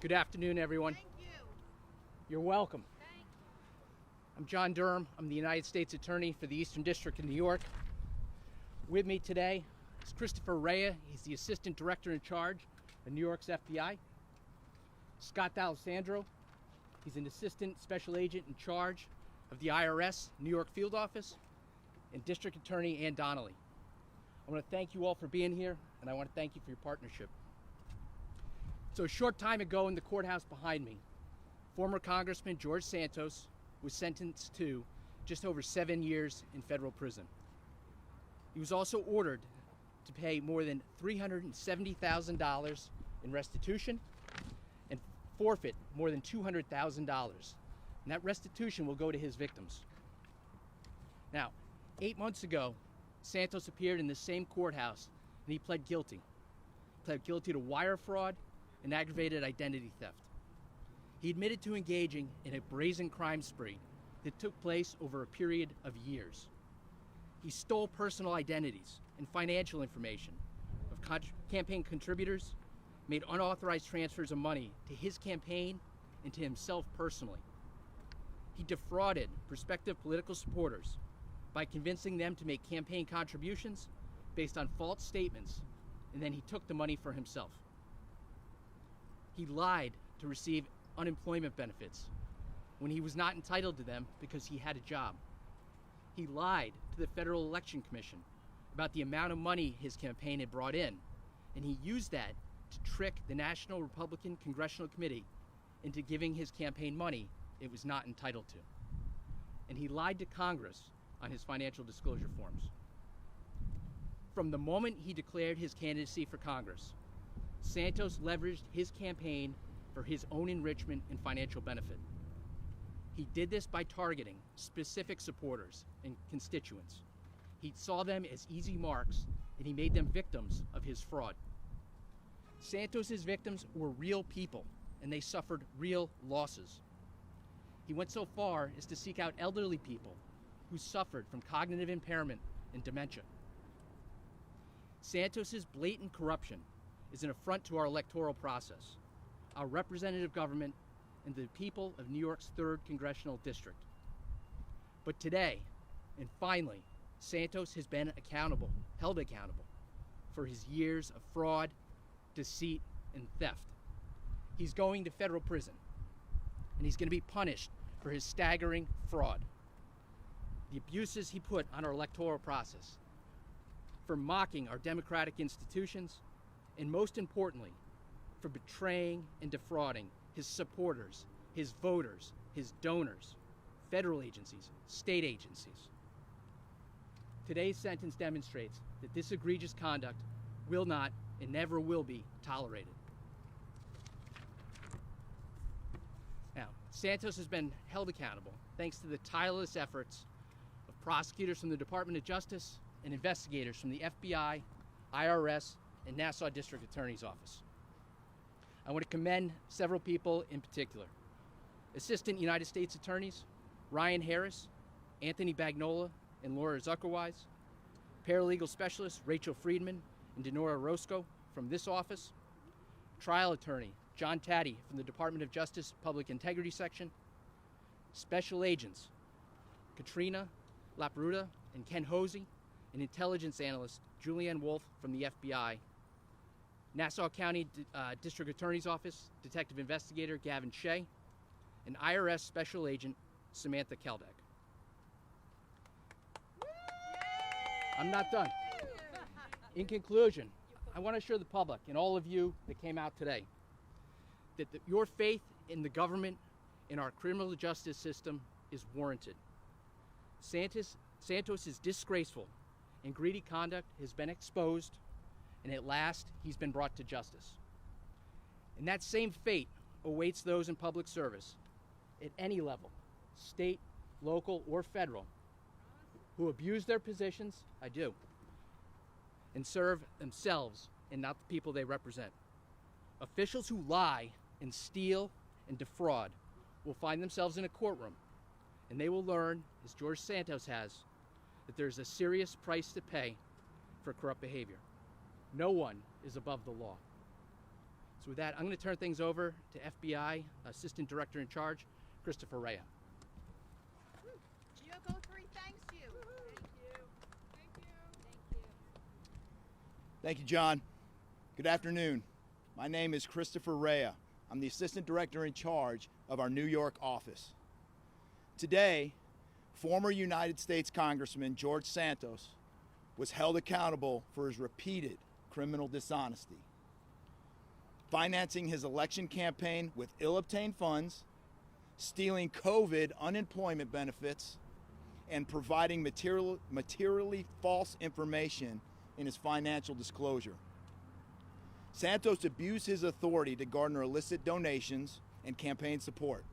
Good afternoon, everyone. Thank you. You're welcome. Thank you. I'm John Durham. I'm the United States Attorney for the Eastern District of New York. With me today is Christopher Rea. He's the Assistant Director in Charge of New York's FBI. Scott D'Alessandro. He's an Assistant Special Agent in Charge of the IRS New York Field Office. And District Attorney Ann Donnelly. I want to thank you all for being here, and I want to thank you for your partnership. So a short time ago in the courthouse behind me, former Congressman George Santos was sentenced to just over 7 years in federal prison. He was also ordered to pay more than $370,000 in restitution and forfeit more than $200,000. And that restitution will go to his victims. Now, 8 months ago, Santos appeared in the same courthouse and he pled guilty. He pled guilty to wire fraud and aggravated identity theft. He admitted to engaging in a brazen crime spree that took place over a period of years. He stole personal identities and financial information of campaign contributors, made unauthorized transfers of money to his campaign and to himself personally. He defrauded prospective political supporters by convincing them to make campaign contributions based on false statements, and then he took the money for himself. He lied to receive unemployment benefits when he was not entitled to them because he had a job. He lied to the Federal Election Commission about the amount of money his campaign had brought in, and he used that to trick the National Republican Congressional Committee into giving his campaign money it was not entitled to. And he lied to Congress on his financial disclosure forms. From the moment he declared his candidacy for Congress, Santos leveraged his campaign for his own enrichment and financial benefit. He did this by targeting specific supporters and constituents. He saw them as easy marks, and he made them victims of his fraud. Santos's victims were real people, and they suffered real losses. He went so far as to seek out elderly people who suffered from cognitive impairment and dementia. Santos's blatant corruption is an affront to our electoral process, our representative government, and the people of New York's 3rd Congressional District. But today, and finally, Santos has been held accountable for his years of fraud, deceit, and theft. He's going to federal prison, and he's going to be punished for his staggering fraud, the abuses he put on our electoral process, for mocking our democratic institutions, and most importantly, for betraying and defrauding his supporters, his voters, his donors, federal agencies, state agencies. Today's sentence demonstrates that this egregious conduct will not and never will be tolerated. Now, Santos has been held accountable thanks to the tireless efforts of prosecutors from the Department of Justice and investigators from the FBI, IRS, and Nassau District Attorney's Office. I want to commend several people in particular. Assistant United States Attorneys Ryan Harris, Anthony Bagnola, and Laura Zuckerwise, Paralegal Specialists Rachel Friedman and Denora Roscoe from this office, Trial Attorney John Taddy from the Department of Justice Public Integrity Section, Special Agents Katrina Lapruta and Ken Hosey, and Intelligence Analyst Julianne Wolf from the FBI, Nassau County District Attorney's Office Detective Investigator Gavin Shea, and IRS Special Agent Samantha Keldek. I'm not done. In conclusion, I want to assure the public and all of you that came out today that your faith in the government and our criminal justice system is warranted. Santos's disgraceful and greedy conduct has been exposed, and at last he's been brought to justice. And that same fate awaits those in public service at any level, state, local, or federal, who abuse their positions, and serve themselves and not the people they represent. Officials who lie and steal and defraud will find themselves in a courtroom, and they will learn, as George Santos has, that there's a serious price to pay for corrupt behavior. No one is above the law. So with that, I'm going to turn things over to FBI Assistant Director in Charge, Christopher Rea. Geo Three thanks you. Thank you. Thank you. Thank you. Thank you, John. Good afternoon. My name is Christopher Rea. I'm the Assistant Director in Charge of our New York office. Today, former United States Congressman George Santos was held accountable for his repeated criminal dishonesty, financing his election campaign with ill-obtained funds, stealing COVID unemployment benefits, and providing materially false information in his financial disclosure. Santos abused his authority to garner illicit donations and campaign support,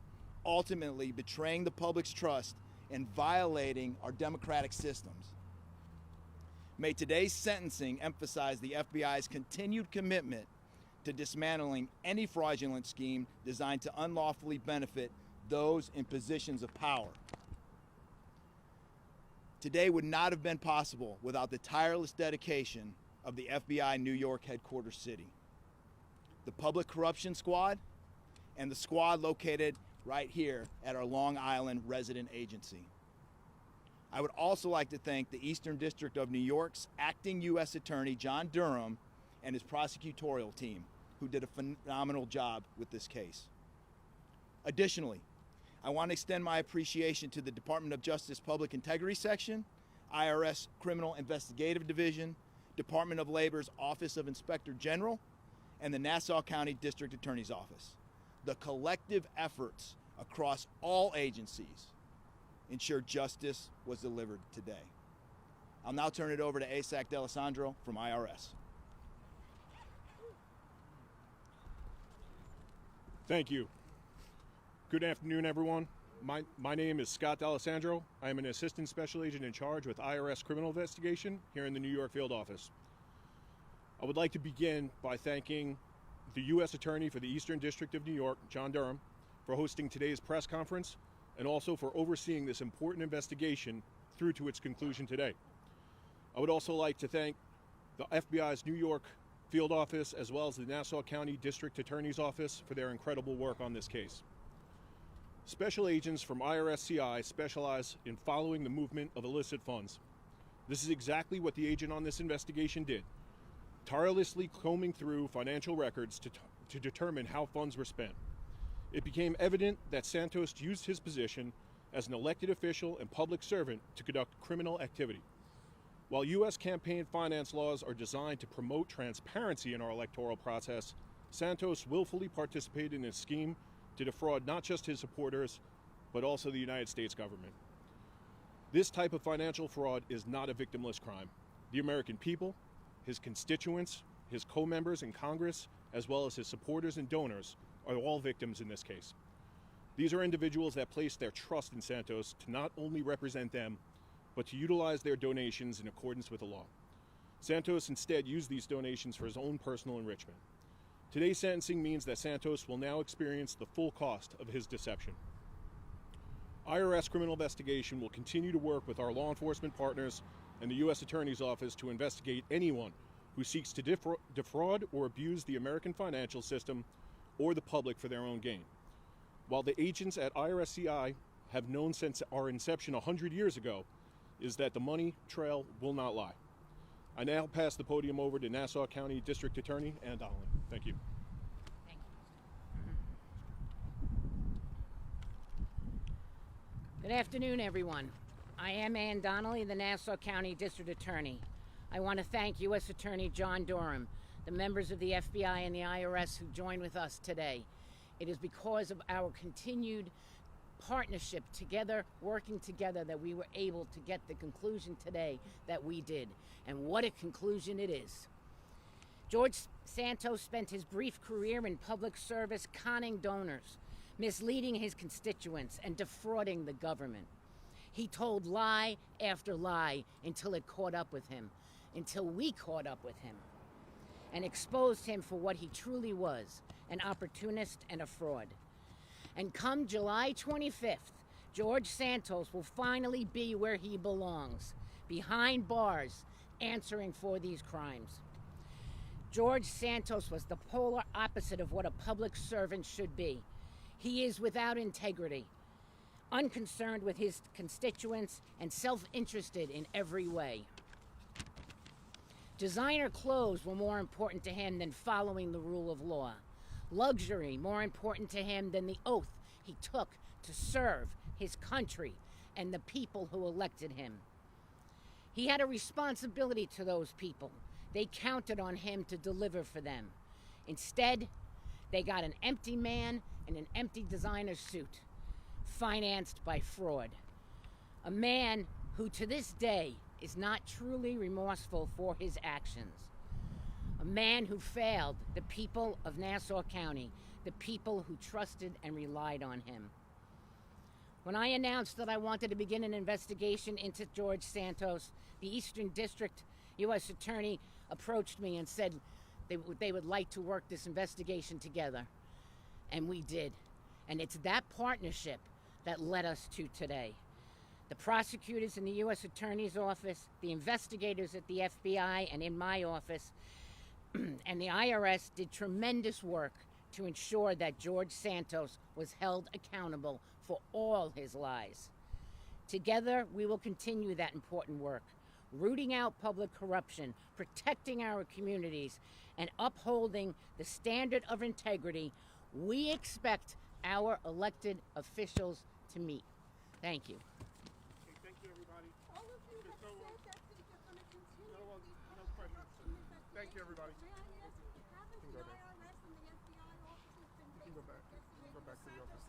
ultimately betraying the public's trust and violating our democratic systems. May today's sentencing emphasize the FBI's continued commitment to dismantling any fraudulent scheme designed to unlawfully benefit those in positions of power. Today would not have been possible without the tireless dedication of the FBI New York headquarters city, the Public Corruption Squad, and the squad located right here at our Long Island resident agency. I would also like to thank the Eastern District of New York's acting U.S. Attorney John Durham and his prosecutorial team, who did a phenomenal job with this case. Additionally, I want to extend my appreciation to the Department of Justice Public Integrity Section, IRS Criminal Investigative Division, Department of Labor's Office of Inspector General, and the Nassau County District Attorney's Office. The collective efforts across all agencies ensure justice was delivered today. I'll now turn it over to ASAC D'Alessandro from IRS. Thank you. Good afternoon, everyone. My name is Scott D'Alessandro. I am an Assistant Special Agent in charge with IRS Criminal Investigation here in the New York Field Office. I would like to begin by thanking the U.S. Attorney for the Eastern District of New York, John Durham, for hosting today's press conference and also for overseeing this important investigation through to its conclusion today. I would also like to thank the FBI's New York Field Office as well as the Nassau County District Attorney's Office for their incredible work on this case. Special agents from IRS-CI specialize in following the movement of illicit funds. This is exactly what the agent on this investigation did, tirelessly combing through financial records to determine how funds were spent. It became evident that Santos used his position as an elected official and public servant to conduct criminal activity. While U.S. campaign finance laws are designed to promote transparency in our electoral process, Santos willfully participated in a scheme to defraud not just his supporters, but also the United States government. This type of financial fraud is not a victimless crime. The American people, his constituents, his co-members in Congress, as well as his supporters and donors, are all victims in this case. These are individuals that place their trust in Santos to not only represent them, but to utilize their donations in accordance with the law. Santos instead used these donations for his own personal enrichment. Today's sentencing means that Santos will now experience the full cost of his deception. IRS Criminal Investigation will continue to work with our law enforcement partners and the U.S. Attorney's Office to investigate anyone who seeks to defraud or abuse the American financial system or the public for their own gain. While the agents at IRS-CI have known since our inception 100 years ago, is that the money trail will not lie. I now pass the podium over to Nassau County District Attorney Ann Donnelly. Thank you. Thank you. Good afternoon, everyone. I am Ann Donnelly, the Nassau County District Attorney. I want to thank U.S. Attorney John Durham, the members of the FBI and the IRS who joined with us today. It is because of our continued partnership together, working together, that we were able to get the conclusion today that we did. And what a conclusion it is. George Santos spent his brief career in public service conning donors, misleading his constituents, and defrauding the government. He told lie after lie until it caught up with him, until we caught up with him, and exposed him for what he truly was, an opportunist and a fraud. And come July 25th, George Santos will finally be where he belongs, behind bars, answering for these crimes. George Santos was the polar opposite of what a public servant should be. He is without integrity, unconcerned with his constituents, and self-interested in every way. Designer clothes were more important to him than following the rule of law. Luxury more important to him than the oath he took to serve his country and the people who elected him. He had a responsibility to those people. They counted on him to deliver for them. Instead, they got an empty man in an empty designer suit, financed by fraud. A man who to this day is not truly remorseful for his actions. A man who failed the people of Nassau County, the people who trusted and relied on him. When I announced that I wanted to begin an investigation into George Santos, the Eastern District U.S. Attorney approached me and said they would like to work this investigation together. And we did. And it's that partnership that led us to today. The prosecutors in the U.S. Attorney's Office, the investigators at the FBI and in my office, and the IRS did tremendous work to ensure that George Santos was held accountable for all his lies. Together, we will continue that important work, rooting out public corruption, protecting our communities, and upholding the standard of integrity we expect our elected officials to meet. Thank you. Okay, thank you, everybody. All of you have said that you're going to continue. No questions. Thank you, everybody. May I ask, haven't go the back. IRS and the FBI officers been You can go back. You can go back to the office.